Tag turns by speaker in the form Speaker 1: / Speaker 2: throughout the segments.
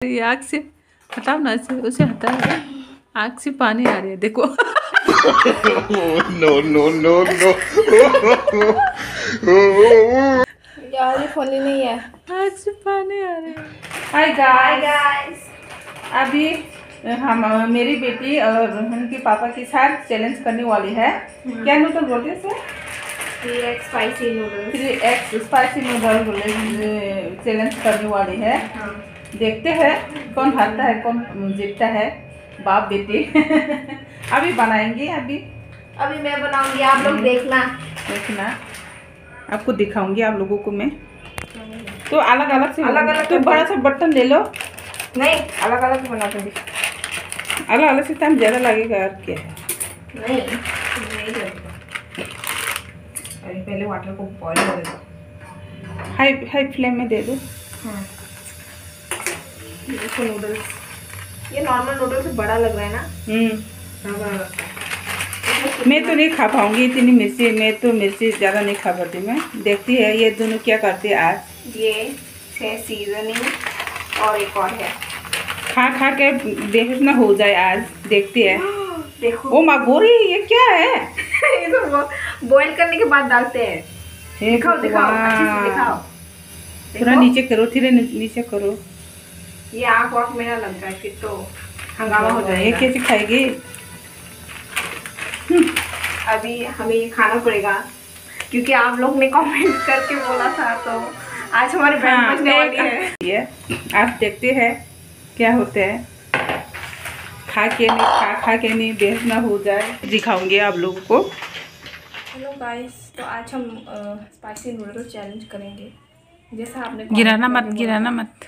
Speaker 1: ये आँख से हटाओ ना, उसे हटा। आँख से पानी आ रही है, देखो।
Speaker 2: नो नो नो नो
Speaker 3: यार ये फनी नहीं है।
Speaker 1: आँख से पानी आ रही है। हाय गाइस, अभी हम मेरी बेटी और उनके पापा के साथ चैलेंज करने वाली है। क्या नूडल बोलते हैं?
Speaker 3: 3x spicy noodles.
Speaker 1: 3x spicy noodle challenge करने वाली है।
Speaker 3: हाँ।
Speaker 1: देखते हैं कौन हारता है कौन जीतता है, बाप बेटी। अभी बनाएंगे। अभी
Speaker 3: मैं बनाऊंगी, आप लोग देखना।
Speaker 1: आपको दिखाऊंगी आप लोगों को मैं। तो अलग अलग तो बड़ा सा बर्तन ले लो।
Speaker 3: नहीं, अलग अलग बना दूंगी।
Speaker 1: अलग से टाइम ज़्यादा लगेगा और क्या है।
Speaker 3: नहीं अभी पहले वाटर को बॉईल कर दो।
Speaker 1: हाई फ्लेम में दे दो।
Speaker 3: हाँ। देखो नूडल्स, ये नॉर्मल नूडल्स से बड़ा लग रहा है ना।
Speaker 1: मैं तो नहीं खा पाऊंगी इतनी मिर्ची। मैं तो मिर्ची ज़्यादा नहीं खा पाती। मैं देखती है ये दोनों क्या करते हैं आज।
Speaker 3: ये है सीजनिंग और एक और है।
Speaker 1: खा के बेहोश ना हो जाए आज। देखती है।
Speaker 3: देखो
Speaker 1: ओ माँ गोरी, ये क्या है?
Speaker 3: ये तो बॉईल करने के बाद डालते हैं। दिखाओ अच्छे से दिखाओ।
Speaker 1: थोड़ा नीचे करो, धीरे नीचे करो।
Speaker 3: ये आँख वाँख में ना लग जाए, फिर तो हंगामा हो जाएगा।
Speaker 1: ये कैसे खाएगी?
Speaker 3: अभी हमें ये खाना पड़ेगा क्योंकि आप लोग ने कमेंट करके बोला था, तो आज हमारी बैंड बजने वाली है।
Speaker 1: ये आप देखते हैं क्या होता है। खा के नहीं बेहोश ना हो जाए। दिखाऊंगी आप लोगों को।
Speaker 3: हेलो गाइस, तो आज हम स्पाइसी नूडल चैलेंज करेंगे। जैसा आपने
Speaker 1: गिराना मत।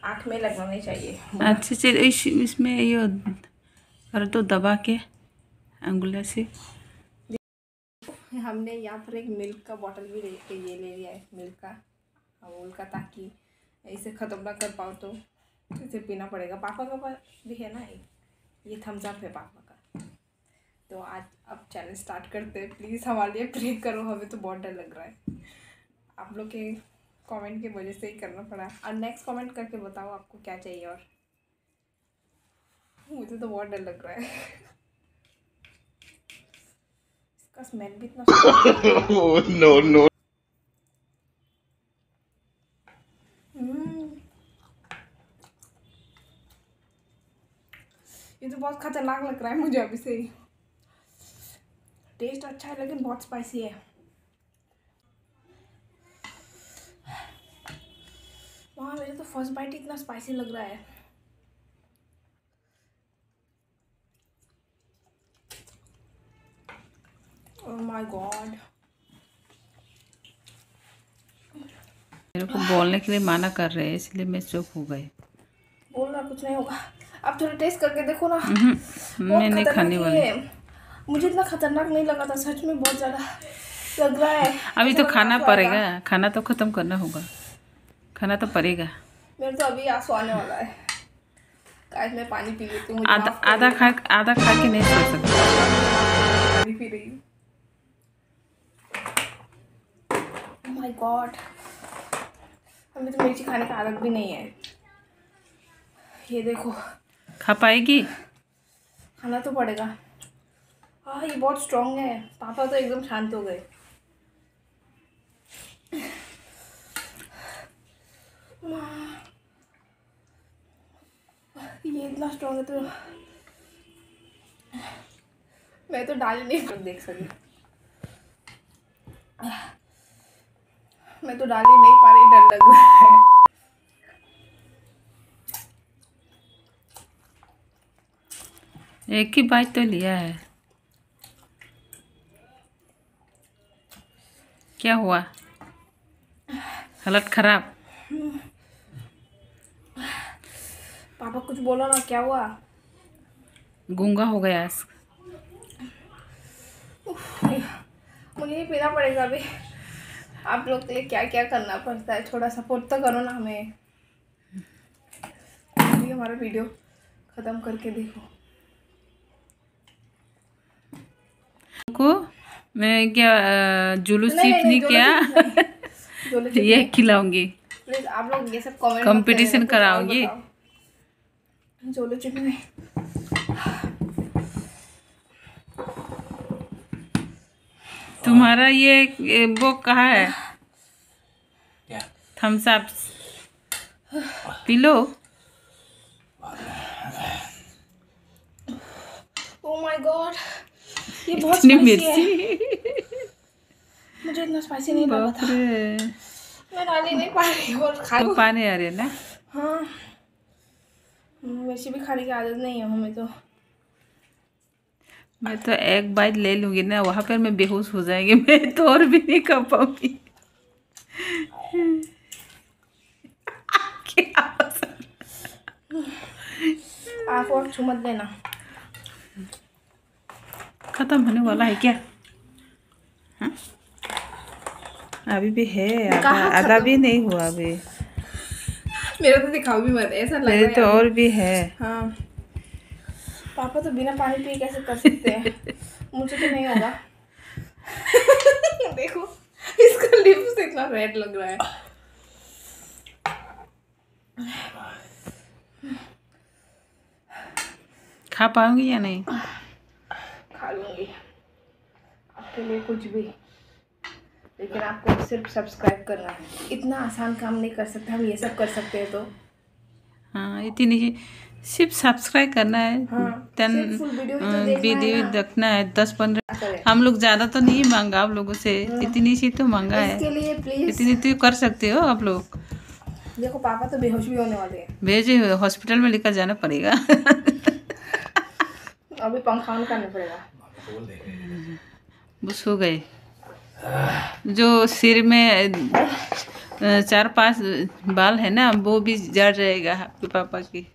Speaker 3: आँख में लगवाने चाहिए।
Speaker 1: अच्छे से इसमें ये कर दो दबा के अंगुली से।
Speaker 3: हमने यहाँ पर एक मिल्क का बॉटल भी ले लिया है, मिल्क का अमूल का, ताकि इसे ख़त्म ना कर पाओ तो इसे पीना पड़ेगा। पापा का पास भी है ना, ये थम्स अप है पापा का। तो आज अब चैलेंज स्टार्ट करते हैं। प्लीज़ हमारे लिए प्रे करो, हमें तो बहुत डर लग रहा है। आप लोग के कमेंट की वजह से ही करना पड़ा। और नेक्स्ट कमेंट करके बताओ आपको क्या चाहिए। और मुझे तो बहुत डर लग रहा है। इसका स्मेल भी इतना
Speaker 2: नो नो।
Speaker 3: ये तो बहुत खतरनाक लग रहा है मुझे अभी से ही। टेस्ट अच्छा है लेकिन बहुत स्पाइसी है। वहाँ मेरे तो फर्स्ट बाइट इतना स्पाइसी लग रहा है। ओह माय गॉड।
Speaker 1: मेरे को बोलने के लिए मना कर रहे हैं, इसलिए मैं चुप हो गई।
Speaker 3: बोल रहा कुछ नहीं होगा। आप थोड़ा टेस्ट करके देखो ना।
Speaker 1: मैं नहीं खाने वाली।
Speaker 3: मुझे इतना खतरनाक नहीं लगा था, सच में बहुत ज़्यादा लग रहा है।
Speaker 1: अभी तो खाना पड़ेगा, खाना तो खत्म करना होगा, खाना तो पड़ेगा।
Speaker 3: मेरे तो अभी आंसू आने वाला है। गाइस मैं पानी पी लेती हूँ।
Speaker 1: आधा खा के नहीं सो सकता।
Speaker 3: पानी पी रही हूँ। ओह माय गॉड, हमें तो मिर्ची खाने का आदत भी नहीं है। ये देखो।
Speaker 1: खा पाएगी?
Speaker 3: खाना तो पड़ेगा। हाँ ये बहुत स्ट्रॉन्ग है। पापा तो एकदम शांत हो गए। ये इतना स्ट्रॉन्ग है तो मैं तो डाल नहीं देख सकी। मैं तो डाल ही नहीं पा रही, डर लग रहा है।
Speaker 1: एक ही बाइट तो लिया है। क्या हुआ? हालत खराब?
Speaker 3: पापा कुछ बोलो ना, क्या हुआ?
Speaker 1: गूंगा हो गया।
Speaker 3: मुझे ही पीना पड़ेगा अभी। आप लोग के लिए क्या क्या करना पड़ता है, थोड़ा सपोर्ट तो करो ना हमें। अभी हमारा वीडियो ख़त्म करके देखो।
Speaker 1: को मैं क्या जुलूस सिर्फ नहीं किया, ये खिलाऊंगी।
Speaker 3: प्लीज आप लोग ये सब कमेंट
Speaker 1: कंपटीशन कराओगी?
Speaker 3: चलो चुप में
Speaker 1: तुम्हारा ये वो कहाँ है?
Speaker 4: क्या?
Speaker 1: थम्स अप पी लो।
Speaker 3: ओह माय गॉड, ये बहुत
Speaker 1: इतनी
Speaker 3: स्पाइसी है।
Speaker 1: मिर्ची,
Speaker 3: मुझे इतना स्पाइसी नहीं लगा
Speaker 1: बाप
Speaker 3: था।
Speaker 1: रे।
Speaker 3: मैं डाली नहीं पा रही और खा
Speaker 1: तो पानी आ रही है ना?
Speaker 3: हाँ, मिर्ची भी खाने की आदत नहीं है हमें तो।
Speaker 1: मैं तो एक बाइट ले लूंगी ना, वहां पर मैं बेहोश हो जाएंगी, मैं तो और भी नहीं खा पाऊंगी। क्या
Speaker 3: आप और छू मत देना।
Speaker 1: खत्म होने वाला है क्या? हाँ? अभी भी है, आधा भी नहीं हुआ अभी।
Speaker 3: मेरा तो दिखाओ भी मत, ऐसा लग
Speaker 1: मेरे
Speaker 3: रहा है
Speaker 1: तो और भी है।
Speaker 3: हाँ, पापा तो बिना पानी पिए कैसे कर सकते हैं? मुझे तो नहीं होगा। देखो इसका लिप्स इतना रेड लग रहा है।
Speaker 1: खा पाऊंगी या नहीं?
Speaker 3: खा लूंगी आपके लिए कुछ भी, लेकिन आपको सिर्फ सब्सक्राइब करना है। इतना आसान काम नहीं कर सकते हम, ये सब कर सकते हैं तो।
Speaker 1: हाँ, इतनी सिर्फ सब्सक्राइब करना है।
Speaker 3: हाँ, सिर्फ full video ही तो देखना है
Speaker 1: वीडियो
Speaker 3: ना।
Speaker 1: देखना है 10-15।
Speaker 3: करें।
Speaker 1: हम लोग ज़्यादा तो नहीं मांगा आप लोगों से, इतनी सी तो मांगा है।
Speaker 3: इसके लिए प्लीज
Speaker 1: इतनी तो कर सकते हो आप लोग।
Speaker 3: देखो, पापा तो बेहोश भी होने वाले हैं।
Speaker 1: भेजे, हॉस्पिटल में लेकर जाना पड़ेगा।
Speaker 3: अभी पंखा ऑन करना पड़ेगा।
Speaker 1: वो सो गए। जो सिर में 4-5 बाल है ना, वो भी जड़ रहेगा आपके पापा की।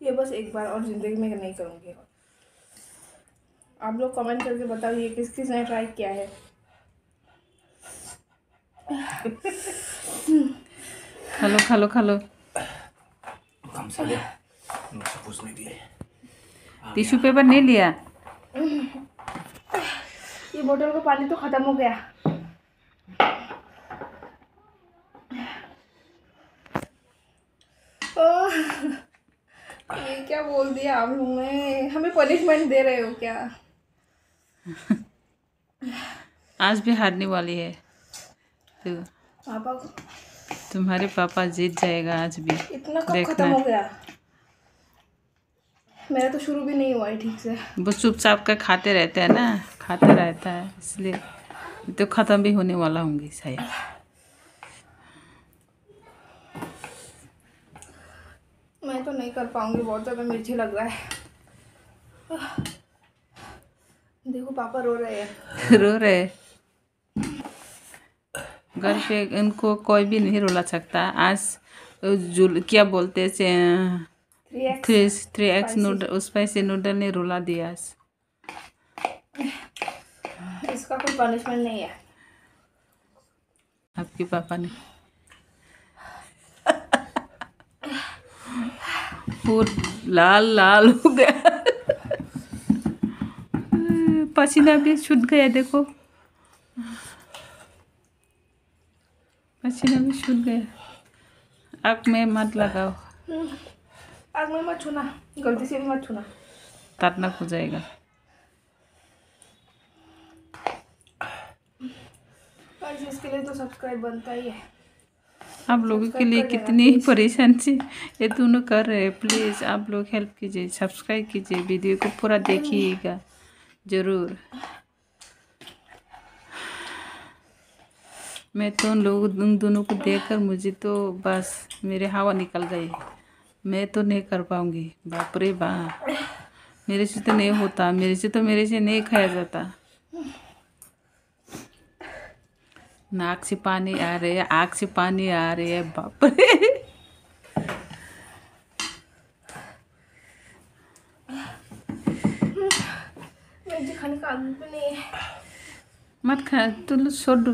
Speaker 3: ये बस एक बार और जिंदगी में नहीं करूँगी। आप लोग कमेंट करके बताइए किस किस ने ट्राई किया है।
Speaker 1: खा लो खा लो।
Speaker 4: कम से ले मुझसे पूछने के लिए
Speaker 1: टिश्यू पेपर नहीं लिया?
Speaker 3: ये बोतल का पानी तो खत्म हो गया। ये क्या बोल दिया आप लोगों ने? हमें पनिशमेंट दे रहे हो क्या?
Speaker 1: आज भी हारने वाली है तो
Speaker 3: पापा
Speaker 1: तुम्हारे पापा जीत जाएगा आज भी।
Speaker 3: इतना कब
Speaker 1: देखना।
Speaker 3: खत्म हो गया? मेरा तो शुरू भी नहीं हुआ है ठीक से।
Speaker 1: वो चुपचाप कर खाते रहते हैं ना, खाते रहता है, इसलिए तो ख़त्म भी होने वाला होंगी शायद।
Speaker 3: मैं तो नहीं कर पाऊंगी, बहुत ज़्यादा मिर्ची लग रहा है। देखो पापा रो रहे हैं।
Speaker 1: रो रहे। घर पे इनको कोई भी नहीं रुला सकता। आज क्या बोलते हैं 3x नूडल, स्पाइसी नूडल ने रुला दिया आज।
Speaker 3: इसका कोई पनिशमेंट नहीं है
Speaker 1: आपके पापा ने। वो लाल लाल हो गया। पसीना भी छूट गया, देखो पसीना भी छूट गया। आँख में मत लगाओ।
Speaker 3: आग में मत छूना, गलती से भी मत छूना,
Speaker 1: दर्दनाक हो जाएगा।
Speaker 3: गाइस इसके लिए तो सब्सक्राइब बनता ही है।
Speaker 1: आप लोगों के लिए कितनी परेशान थी, ये दोनों कर रहे हैं। प्लीज़ आप लोग हेल्प कीजिए, सब्सक्राइब कीजिए, वीडियो को पूरा देखिएगा ज़रूर। मैं तो उन दोनों को देखकर मुझे तो बस मेरे हवा निकल गई। मैं तो नहीं कर पाऊंगी, बाप रे बाप, मेरे से तो नहीं होता, मेरे से नहीं खाया जाता। नाक से पानी आ रही है, आँख से पानी आ रही है, बाप रे।
Speaker 3: मुझे खाने का आदत भी नहीं है।
Speaker 1: मत खा, तो छोड़ दो।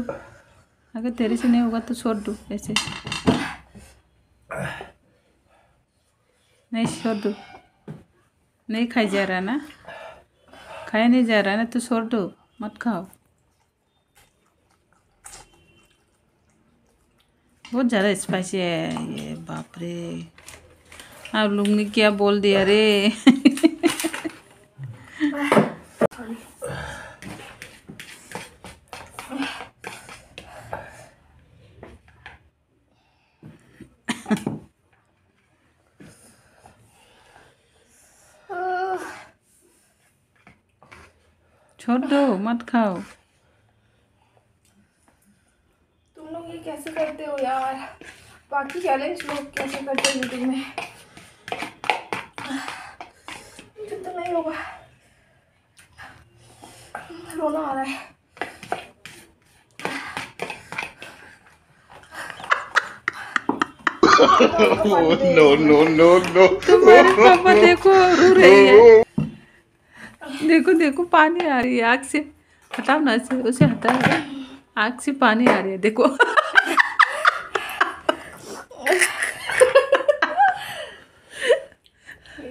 Speaker 1: अगर तेरे से नहीं होगा तो छोड़ दो, ऐसे नहीं, छोड़ दो। नहीं खाई जा रहा ना, खाया नहीं जा रहा है ना तो छोड़ दो, मत खाओ। बहुत ज़्यादा स्पाइसी है ये, बाप रे। आप लोग ने क्या बोल दिया रे। छोड़ दो, मत खाओ।
Speaker 3: तुम लोग ये कैसे करते हो यार? बाकी चैलेंज लोग कैसे करते हैं यूट्यूब में? मुझे तो नहीं होगा, रोना आ रहा है।
Speaker 2: no.
Speaker 1: तुम्हारे पापा देखो रो रही है। देखो देखो पानी आ रही है आँख से। हटाओ ना से, उसे हटाओ। आँख से पानी आ रही है देखो।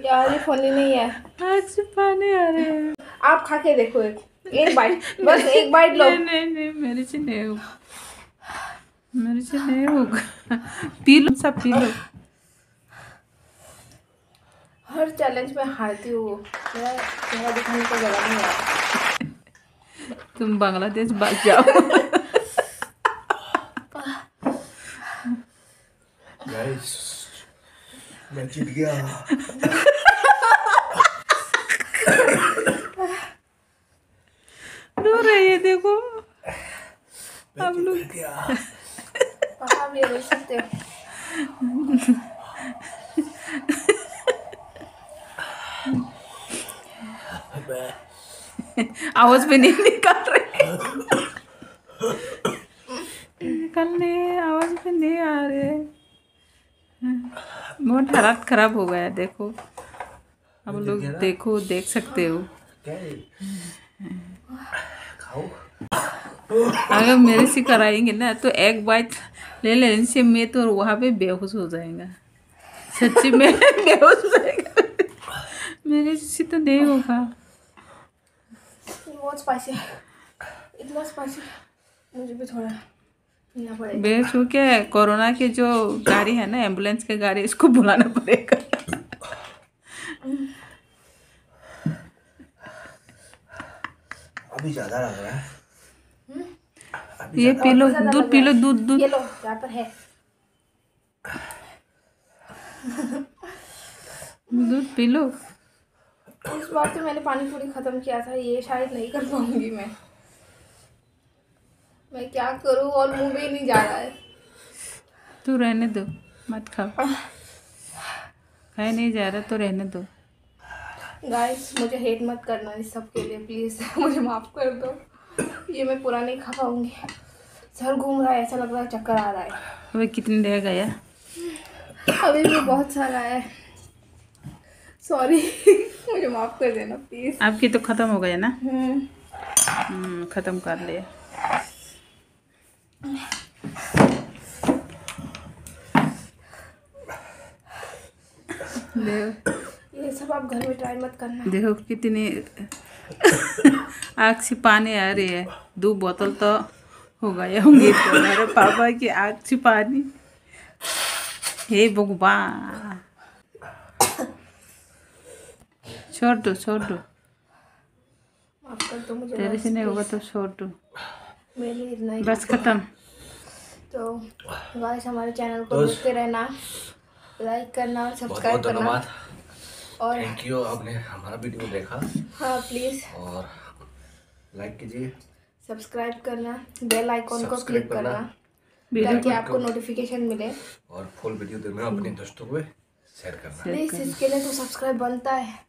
Speaker 3: यार ये फनी नहीं है।
Speaker 1: आँख से पानी आ रहा है।
Speaker 3: आप खा के देखो, एक बाइट, बस एक बाइट लो।
Speaker 1: नहीं मेरे से नहीं होगा, मेरे से नहीं होगा। पी लो, सब पी लो।
Speaker 3: हर चैलेंज में हारती हूँ। मेरा चेहरा दिखाने का जगह नहीं है।
Speaker 1: तुम बांग्लादेश भाग जाओ।
Speaker 4: गाइस, मैं जीत गया।
Speaker 1: रो रही है देखो। आप लोग
Speaker 3: पापा भी रो सकते हो।
Speaker 1: आवाज भी नहीं निकाल रहे। निकलने आवाज भी नहीं आ रहे। बहुत हालत खराब हो गया देखो। आप लोग देखो, देख सकते हो।
Speaker 4: खाओ।
Speaker 1: अगर मेरे से कराएंगे ना तो एक बाइट ले लेने से मैं तो वहाँ पे बेहोश हो जाएगा। सच्ची में बेहोश हो जाएगा। मेरे से तो नहीं होगा।
Speaker 3: बहुत स्पाइसी है, इतना स्पाइसी। मुझे भी थोड़ा पीना पड़ेगा।
Speaker 1: बेहोश हो क्या? कोरोना के जो गाड़ी है ना, एम्बुलेंस की गाड़ी, इसको बुलाना पड़ेगा।
Speaker 4: अभी ज्यादा लग रहा है।
Speaker 1: ये पी लो, दूध पी लो, दूध।
Speaker 3: ये लो, यहाँ पर है।
Speaker 1: दूध पी लो।
Speaker 3: इस बार तो मैंने पानी पूरी खत्म किया था, ये शायद नहीं कर पाऊंगी मैं क्या करूं? और मुंह में ही नहीं जा रहा है।
Speaker 1: तू रहने दो, मत खाओ। खाए नहीं जा रहा तो रहने दो।
Speaker 3: गाइस, मुझे हेट मत करना इस सब के लिए प्लीज। मुझे माफ कर दो। ये मैं पूरा नहीं खा पाऊंगी। सर घूम रहा है, ऐसा लग रहा है चक्कर आ रहा है।
Speaker 1: अबे कितने रह गया?
Speaker 3: अभी भी बहुत सारा है। सॉरी। मुझे माफ कर देना प्लीज।
Speaker 1: आपकी तो खत्म हो गया ना? खत्म कर लिया।
Speaker 3: ये सब आप घर में ट्राई मत करना।
Speaker 1: देखो कितनी आँख से पानी आ रही है। 2 बोतल तो हो गए होंगे तुम्हारे पापा की आँख से पानी। हे भगवान, छोड़ दो, छोड़ दो।
Speaker 3: माफ कर दो मुझे।
Speaker 1: तेरे से नहीं होगा तो छोड़ दो।
Speaker 3: मेरे लिए इतना ही
Speaker 1: बस खत्म।
Speaker 3: तो गाइस, हमारे चैनल को देखते रहना, लाइक करना और सब्सक्राइब करना।
Speaker 4: धन्यवाद
Speaker 3: और
Speaker 4: थैंक यू, आपने हमारा वीडियो देखा।
Speaker 3: हाँ प्लीज़
Speaker 4: और लाइक कीजिए,
Speaker 3: सब्सक्राइब करना, बेल आइकॉन को
Speaker 4: सब्सक्राइब
Speaker 3: क्लिक करना
Speaker 1: वीडियो
Speaker 3: ताकि आपको नोटिफिकेशन मिले।
Speaker 4: और फुल वीडियो देना अपने दोस्तों को शेयर करना।
Speaker 3: प्लीज़ इसके लिए तो सब्सक्राइब बनता है।